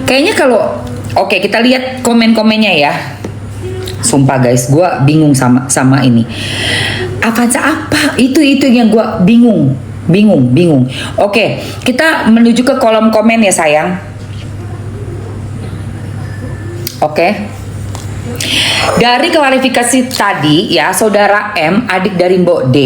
Kayaknya kalau oke, kita lihat komen-komennya ya. Sumpah guys, gue bingung sama ini. Avanza apa? Itu yang gue bingung. Oke, kita menuju ke kolom komen ya sayang. Oke. Dari klarifikasi tadi ya, saudara M, adik dari Mbok D,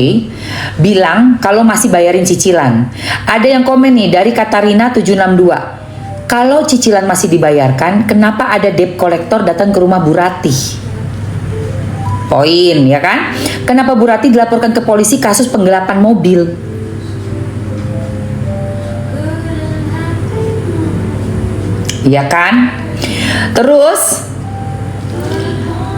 bilang kalau masih bayarin cicilan. Ada yang komen nih dari Katarina 762. Kalau cicilan masih dibayarkan, kenapa ada debt collector datang ke rumah Bu Ratih? Poin ya kan? Kenapa Bu Ratih dilaporkan ke polisi kasus penggelapan mobil? Ya kan? Terus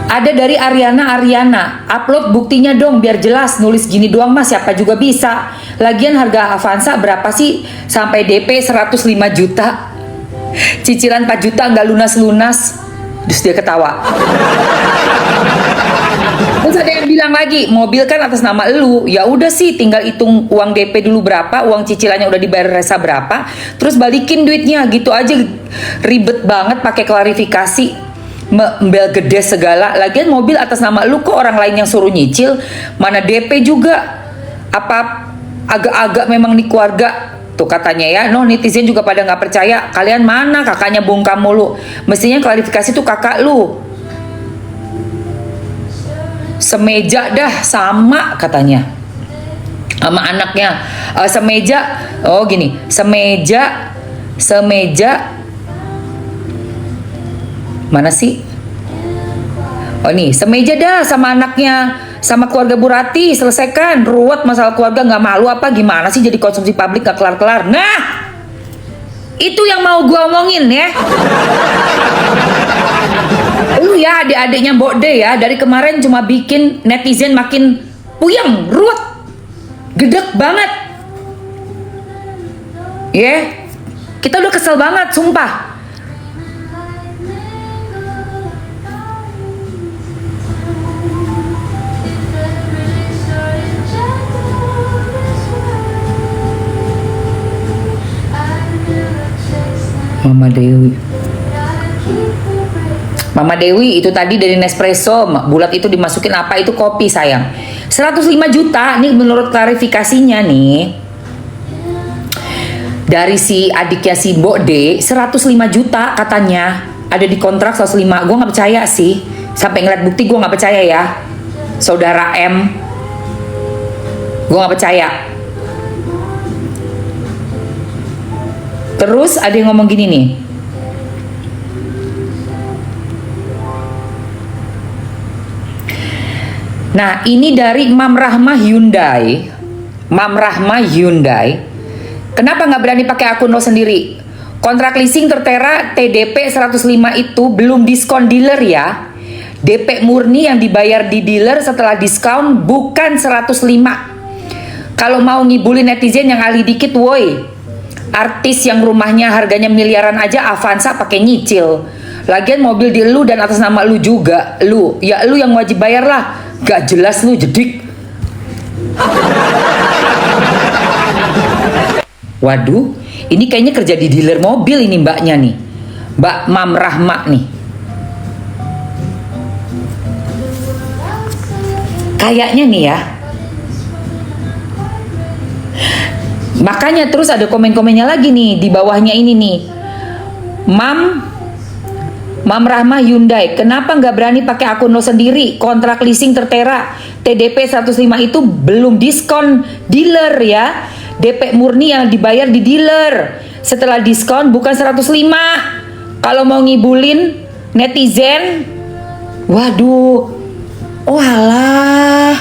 ada dari Ariana, upload buktinya dong biar jelas, nulis gini doang mas siapa juga bisa. Lagian harga Avanza berapa sih sampai DP 105 juta, cicilan 4 juta nggak lunas-lunas. Terus dia ketawa. Terus ada yang bilang lagi, mobil kan atas nama elu, ya udah sih tinggal hitung uang DP dulu berapa, uang cicilannya udah dibayar resa berapa, terus balikin duitnya, gitu aja. Ribet banget pakai klarifikasi. Mbel gede segala. Lagian mobil atas nama lu, kok orang lain yang suruh nyicil, mana DP juga. Apa agak-agak memang nih keluarga tuh katanya ya. No, netizen juga pada nggak percaya. Kalian mana kakaknya bungkam mulu. Mestinya klarifikasi tuh kakak lu. Semeja dah sama katanya sama anaknya. Semeja, oh gini, semeja mana sih? Oh nih, semeja dah sama anaknya, sama keluarga Bu Ratih, selesaikan. Ruwet masalah keluarga, nggak malu apa gimana sih jadi konsumsi publik gak kelar-kelar. Nah, itu yang mau gua omongin ya. Lu ya adik-adiknya Mbok D ya, dari kemarin cuma bikin netizen makin puyeng, ruwet, gedek banget. Ya, kita udah kesel banget, sumpah. Mama Dewi itu tadi dari Nespresso bulat itu dimasukin apa, itu kopi sayang. 105 juta nih menurut klarifikasinya nih dari si adiknya si Mbok D, 105 juta katanya ada di kontrak 105. Gue nggak percaya sih, sampai ngeliat bukti gue nggak percaya ya saudara M, gue nggak percaya. Terus ada yang ngomong gini nih, nah ini dari Mam Rahma Hyundai. Kenapa nggak berani pakai akun lo sendiri? Kontrak leasing tertera TDP 105 itu belum diskon dealer ya. DP murni yang dibayar di dealer setelah diskon bukan 105. Kalau mau ngibulin netizen yang ahli dikit woi. Artis yang rumahnya harganya miliaran aja Avanza pakai nyicil. Lagian mobil di lu dan atas nama lu juga. Lu yang wajib bayar lah. Gak jelas lu jedik. Waduh, ini kayaknya kerja di dealer mobil ini mbaknya nih. Mbak Mam Rahma nih. Kayaknya nih ya. Makanya terus ada komen-komennya lagi nih di bawahnya ini nih. Mam Rahma Hyundai, kenapa nggak berani pakai akun lo sendiri? Kontrak leasing tertera TDP 105 itu belum diskon dealer ya. DP murni yang dibayar di dealer setelah diskon bukan 105. Kalau mau ngibulin netizen, waduh, oh alah.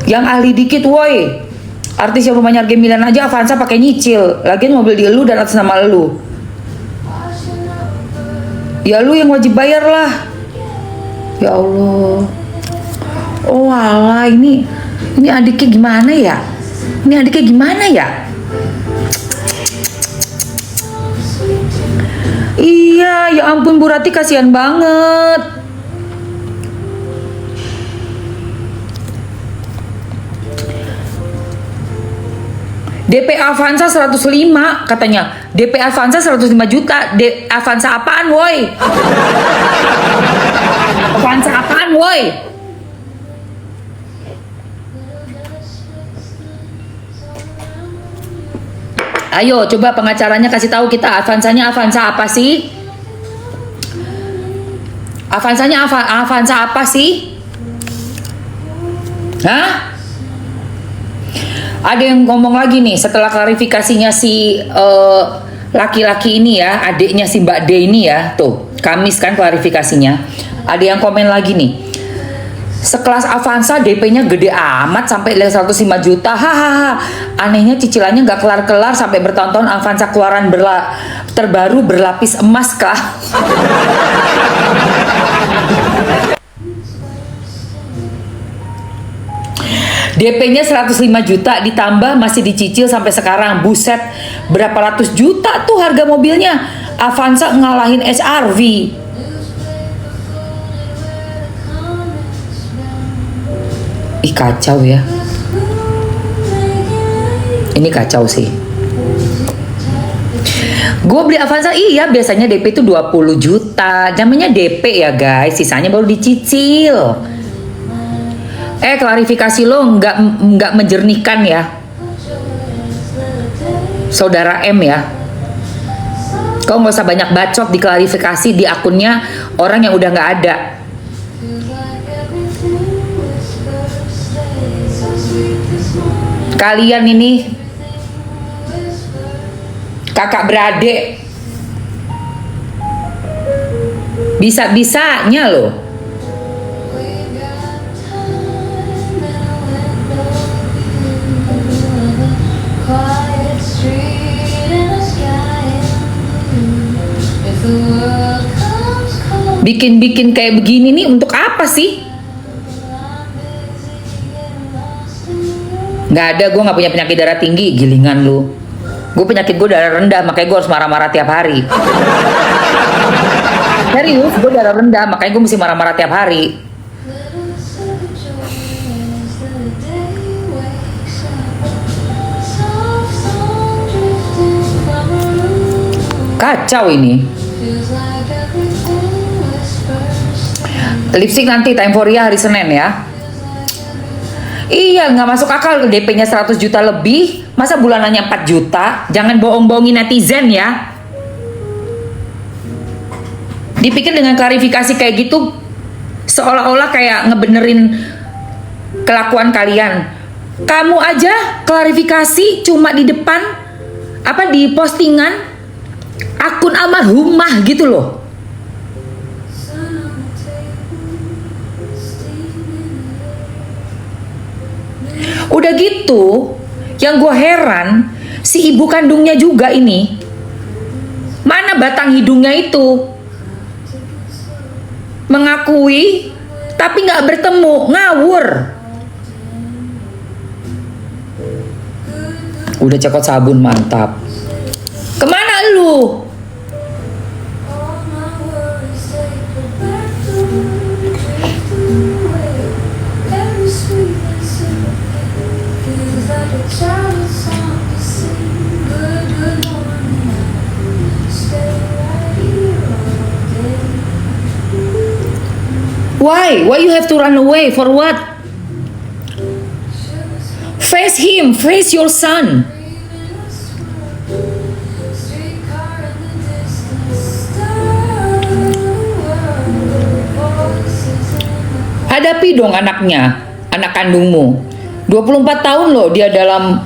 Yang ahli dikit woi. Artis yang rumahnya harga miliaran aja Avanza pakai nyicil. Lagian mobil di lu dan atas nama lu. Ya lu yang wajib bayar lah. Ya Allah. Oh alah, ini adiknya gimana ya? Ini adiknya gimana ya? Iya, ya ampun Bu Ratih kasihan banget. DP Avanza 105 katanya. DP Avanza 105 juta. Avanza apaan woi? Avanza apaan woi? Ayo coba pengacaranya kasih tahu kita Avanzanya Avanza apa sih? Avanzanya Avanza apa sih? Hah? Ada yang ngomong lagi nih setelah klarifikasinya si laki-laki ini ya, adiknya si Mbak D ini ya, tuh Kamis kan klarifikasinya. Ada yang komen lagi nih, sekelas Avanza DP-nya gede amat sampai 105 juta, hahaha. Anehnya cicilannya nggak kelar-kelar sampai bertahun-tahun. Avanza keluaran terbaru berlapis emas kah? DP-nya 105 juta ditambah masih dicicil sampai sekarang. Buset, berapa ratus juta tuh harga mobilnya. Avanza ngalahin SRV. Ih kacau ya. Ini kacau sih. Gue beli Avanza iya biasanya DP itu 20 juta. Namanya DP ya guys, sisanya baru dicicil. Klarifikasi lo nggak menjernihkan ya, saudara M ya. Kau nggak usah banyak bacot di klarifikasi di akunnya orang yang udah nggak ada. Kalian ini kakak beradik, bisa-bisanya loh. Bikin-bikin kayak begini nih untuk apa sih? Nggak ada, gue nggak punya penyakit darah tinggi, gilingan lu. Gue penyakit gue darah rendah, makanya gue harus marah-marah tiap hari. Serius, gue darah rendah, makanya gue mesti marah-marah tiap hari. Kacau ini. Lipstick nanti Time Foria hari Senin ya. Iya, nggak masuk akal DP-nya 100 juta lebih, masa bulanannya 4 juta? Jangan bohong-bohongin netizen ya. Dipikir dengan klarifikasi kayak gitu seolah-olah kayak ngebenerin kelakuan kalian. Kamu aja klarifikasi cuma di depan apa di postingan akun almarhumah gitu loh. Udah gitu, yang gue heran, si ibu kandungnya juga ini, mana batang hidungnya itu? Mengakui, tapi nggak bertemu, ngawur. Udah cekot sabun, mantap. Kemana lu? Why? Why you have to run away? For what? Face him. Face your son. Hadapi dong anaknya, anak kandungmu. 24 tahun loh dia dalam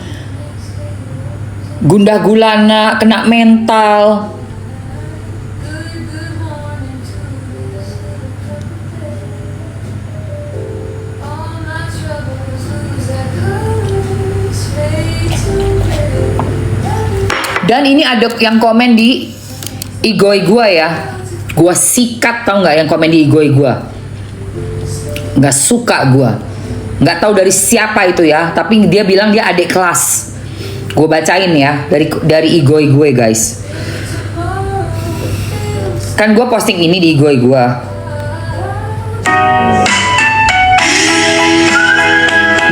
gundah gulana, kena mental. Dan ini ada yang komen di igoi gua ya. Gua sikat, tau nggak yang komen di igoi gua. Nggak suka gua. Nggak tahu dari siapa itu ya, tapi dia bilang dia adik kelas. Gue bacain ya dari igoi gue guys. Kan gue posting ini di igoi gue.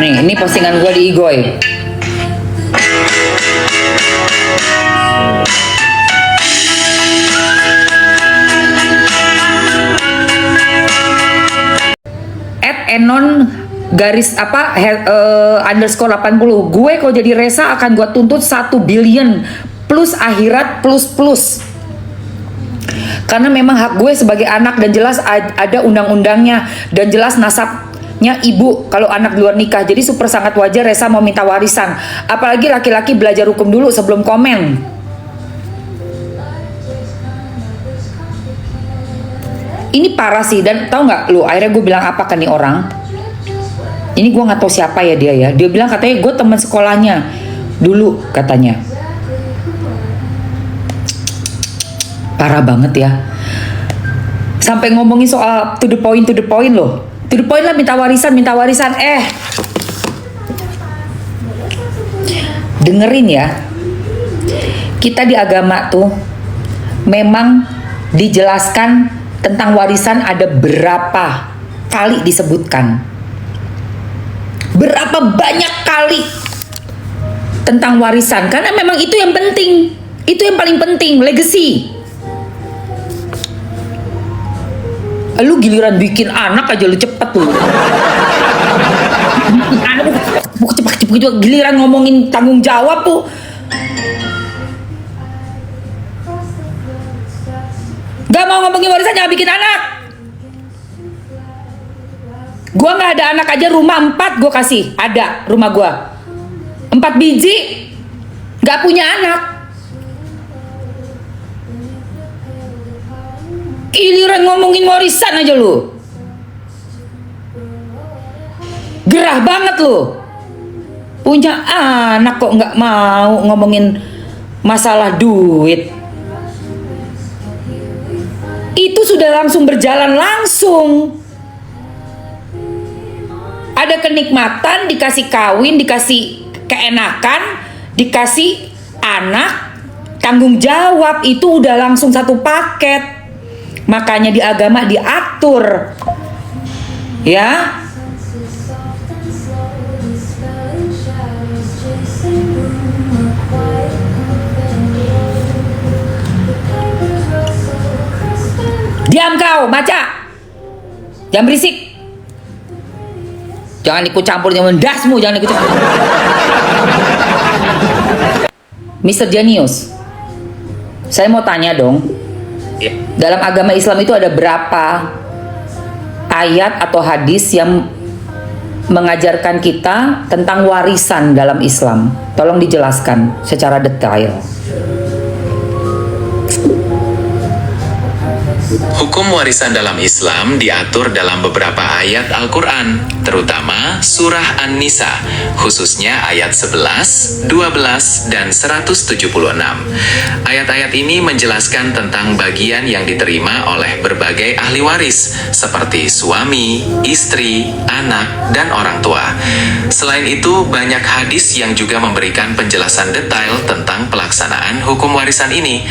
Nih, ini postingan gue di igoi. Enon garis apa underscore 80. Gue kalau jadi Resa akan gue tuntut 1 billion plus akhirat plus. Karena memang hak gue sebagai anak dan jelas ada undang-undangnya dan jelas nasabnya ibu kalau anak di luar nikah. Jadi super sangat wajar Resa mau minta warisan. Apalagi laki-laki belajar hukum dulu sebelum komen. Ini parah sih, dan tahu nggak lu akhirnya gue bilang apa kan nih orang? Ini gue nggak tahu siapa ya dia ya. Dia bilang katanya gue teman sekolahnya dulu katanya. Parah banget ya. Sampai ngomongin soal to the point loh. To the point lah, minta warisan. Dengerin ya. Kita di agama tuh memang dijelaskan tentang warisan ada berapa kali disebutkan. Berapa banyak kali tentang warisan. Karena memang itu yang penting. Itu yang paling penting, legacy. Lu giliran bikin anak aja lu cepet lu. Bikin anak cepet giliran ngomongin tanggung jawab tuh. Gak mau ngomongin warisan, jangan bikin anak. Gua nggak ada anak aja, rumah 4 gua kasih. Ada rumah gua 4 biji, nggak punya anak. Giliran ngomongin warisan aja lu. Gerah banget lu. Punya anak kok nggak mau ngomongin masalah duit. Itu sudah langsung berjalan langsung. Ada kenikmatan, dikasih kawin, dikasih keenakan, dikasih anak, tanggung jawab, itu udah langsung satu paket. Makanya di agama diatur, ya. Diam kau, baca. Jangan berisik. Jangan ikut campur dengan dasmu, jangan ikut campur. Mr. Genius, saya mau tanya dong. Dalam agama Islam itu ada berapa ayat atau hadis yang mengajarkan kita tentang warisan dalam Islam? Tolong dijelaskan secara detail. Hukum warisan dalam Islam diatur dalam beberapa ayat Al-Quran, terutama Surah An-Nisa, khususnya ayat 11, 12, dan 176. Ayat-ayat ini menjelaskan tentang bagian yang diterima oleh berbagai ahli waris, seperti suami, istri, anak, dan orang tua. Selain itu, banyak hadis yang juga memberikan penjelasan detail tentang pelaksanaan hukum warisan ini.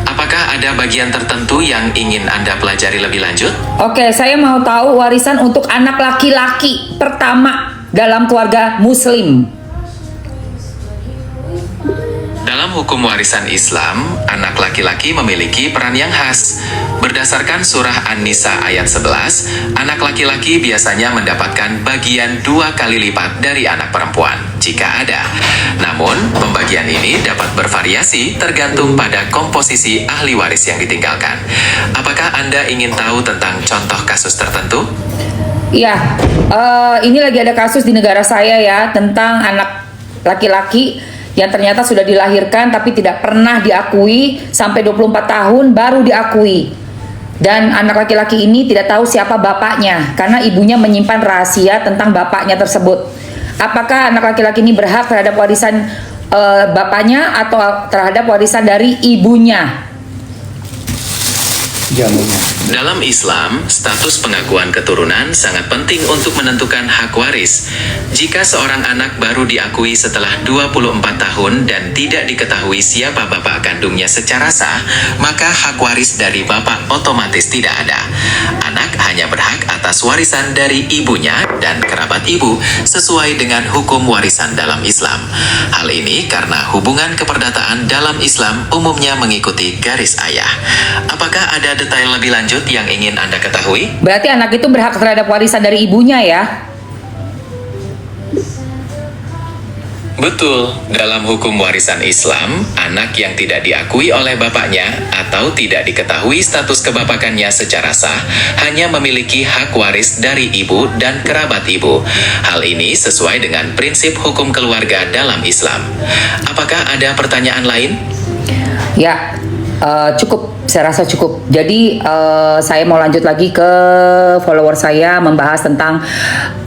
Apakah ada bagian tertentu yang ingin Anda pelajari lebih lanjut? Oke, saya mau tahu warisan untuk anak laki-laki pertama dalam keluarga Muslim. Dalam hukum warisan Islam, anak laki-laki memiliki peran yang khas. Berdasarkan surah An-Nisa ayat 11, anak laki-laki biasanya mendapatkan bagian 2 kali lipat dari anak perempuan, jika ada. Namun, pembagian ini dapat bervariasi tergantung pada komposisi ahli waris yang ditinggalkan. Apakah Anda ingin tahu tentang contoh kasus tertentu? Iya, ini lagi ada kasus di negara saya ya, tentang anak laki-laki yang ternyata sudah dilahirkan tapi tidak pernah diakui sampai 24 tahun baru diakui. Dan anak laki-laki ini tidak tahu siapa bapaknya karena ibunya menyimpan rahasia tentang bapaknya tersebut. Apakah anak laki-laki ini berhak terhadap warisan bapaknya atau terhadap warisan dari ibunya? Dalam Islam, status pengakuan keturunan sangat penting untuk menentukan hak waris. Jika seorang anak baru diakui setelah 24 tahun dan tidak diketahui siapa bapak kandungnya secara sah, maka hak waris dari bapak otomatis tidak ada. Anak hanya berhak atas warisan dari ibunya dan kerabat ibu sesuai dengan hukum warisan dalam Islam. Hal ini karena hubungan keperdataan dalam Islam umumnya mengikuti garis ayah. Apakah ada detail lebih lanjut yang ingin Anda ketahui? Berarti anak itu berhak terhadap warisan dari ibunya ya? Betul, dalam hukum warisan Islam, anak yang tidak diakui oleh bapaknya atau tidak diketahui status kebapakannya secara sah hanya memiliki hak waris dari ibu dan kerabat ibu. Hal ini sesuai dengan prinsip hukum keluarga dalam Islam. Apakah ada pertanyaan lain? Ya, cukup. Saya rasa cukup. Jadi saya mau lanjut lagi ke follower saya membahas tentang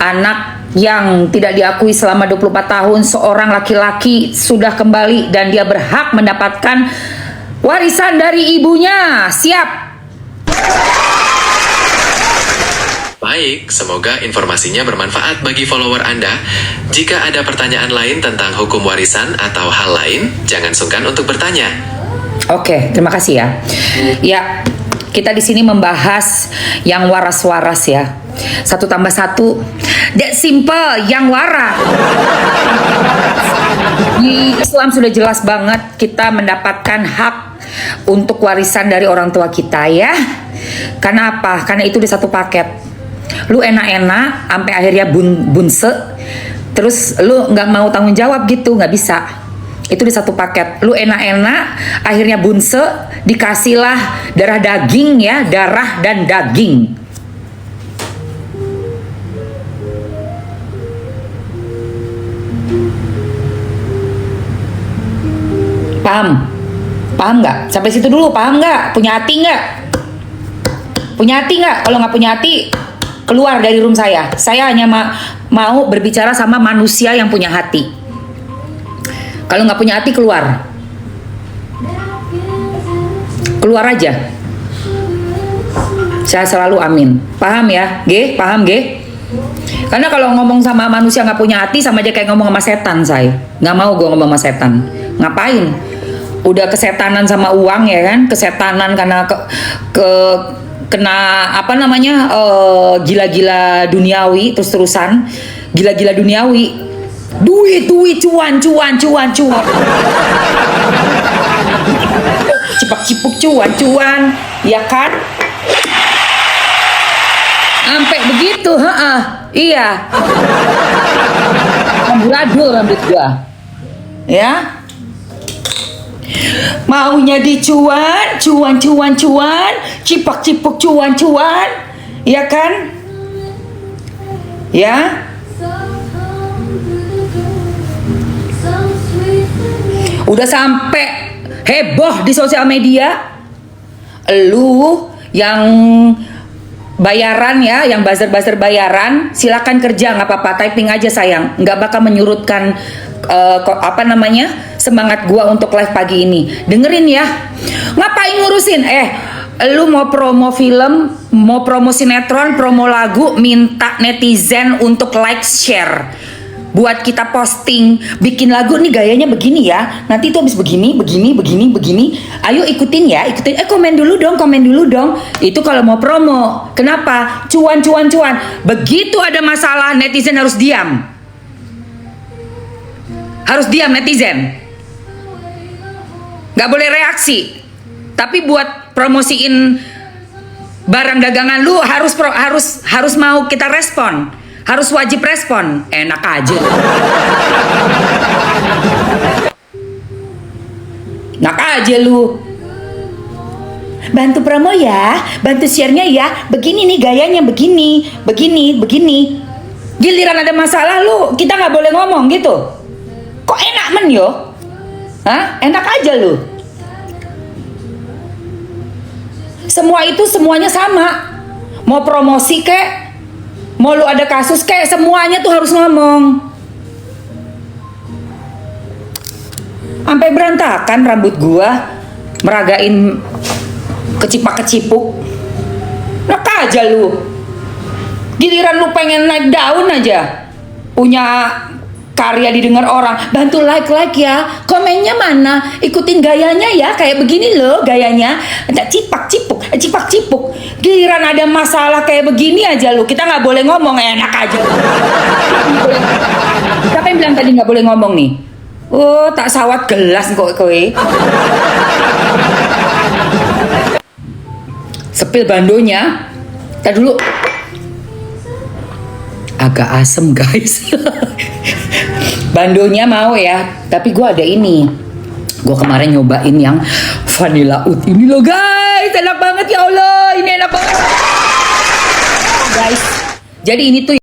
anak yang tidak diakui selama 24 tahun, seorang laki-laki sudah kembali dan dia berhak mendapatkan warisan dari ibunya. Siap? Baik, semoga informasinya bermanfaat bagi follower Anda. Jika ada pertanyaan lain tentang hukum warisan atau hal lain, jangan sungkan untuk bertanya. Oke, terima kasih ya. Ya, kita di sini membahas yang waras-waras ya. 1 tambah 1, that simple, yang waras. Di Islam sudah jelas banget kita mendapatkan hak untuk warisan dari orang tua kita ya. Karena apa? Karena itu di satu paket. Lu enak-enak sampai akhirnya bunse, terus lu nggak mau tanggung jawab gitu, nggak bisa. Itu di satu paket. Lu enak-enak akhirnya bunse, dikasihlah darah daging ya, darah dan daging. Paham? Paham nggak? Sampai situ dulu, paham nggak? Punya hati nggak? Punya hati nggak? Kalau nggak punya hati, keluar dari room saya. Saya hanya mau berbicara sama manusia yang punya hati. Kalau nggak punya hati, keluar. Keluar aja. Saya selalu amin. Paham ya? G? Paham G? Karena kalau ngomong sama manusia nggak punya hati, sama aja kayak ngomong sama setan saya. Nggak mau gue ngomong sama setan. Ngapain? Udah kesetanan sama uang ya kan? Kesetanan karena kena apa namanya gila-gila duniawi, terus-terusan gila-gila duniawi, duit cuan cipak-cipuk cuan ya kan, sampai begitu iya amburadul rambut gua ya, maunya dicuan, cipak-cipuk cuan, ya kan? Ya. Udah sampai heboh di sosial media. Lu yang bayaran ya, yang buzzer bayaran, silakan kerja, nggak apa-apa, typing aja sayang, nggak bakal menyurutkan semangat gua untuk live pagi ini. Dengerin ya, ngapain ngurusin? Lu mau promo film, mau promo sinetron, promo lagu, minta netizen untuk like, share, buat kita posting, bikin lagu nih gayanya begini ya, nanti itu habis begini. Ayo ikutin ya, ikutin. Komen dulu dong. Itu kalau mau promo. Kenapa? Cuan. Begitu ada masalah, netizen harus diam. Harus diam netizen. Gak boleh reaksi. Tapi buat promosiin barang dagangan lu harus mau kita respon. Harus wajib respon. Enak aja. Enak aja lu. Bantu promo ya, bantu share-nya ya. Begini nih gayanya, begini. Giliran ada masalah lu, kita nggak boleh ngomong gitu. Kok enak men yo? Hah? Enak aja lu. Semua itu semuanya sama. Mau promosi kek, mau lu ada kasus kek, semuanya tuh harus ngomong. Sampai berantakan rambut gua, meragain kecipak-kecipuk. Enak aja lu. Giliran lu pengen naik daun aja, punya karya didengar orang, bantu like ya, komennya mana, ikutin gayanya ya, kayak begini loh gayanya, entah cipak cipuk, giliran ada masalah kayak begini aja lu, kita nggak boleh ngomong, enak aja. Siapa yang bilang tadi nggak boleh ngomong nih? Oh, tak sawat gelas kok kowe. Sepil bandonya, tak dulu. Agak asem guys. Bandonya mau ya, tapi gue ada ini. Gue kemarin nyobain yang vanilla oat ini loh guys, enak banget ya Allah, ini enak banget guys. Jadi ini tuh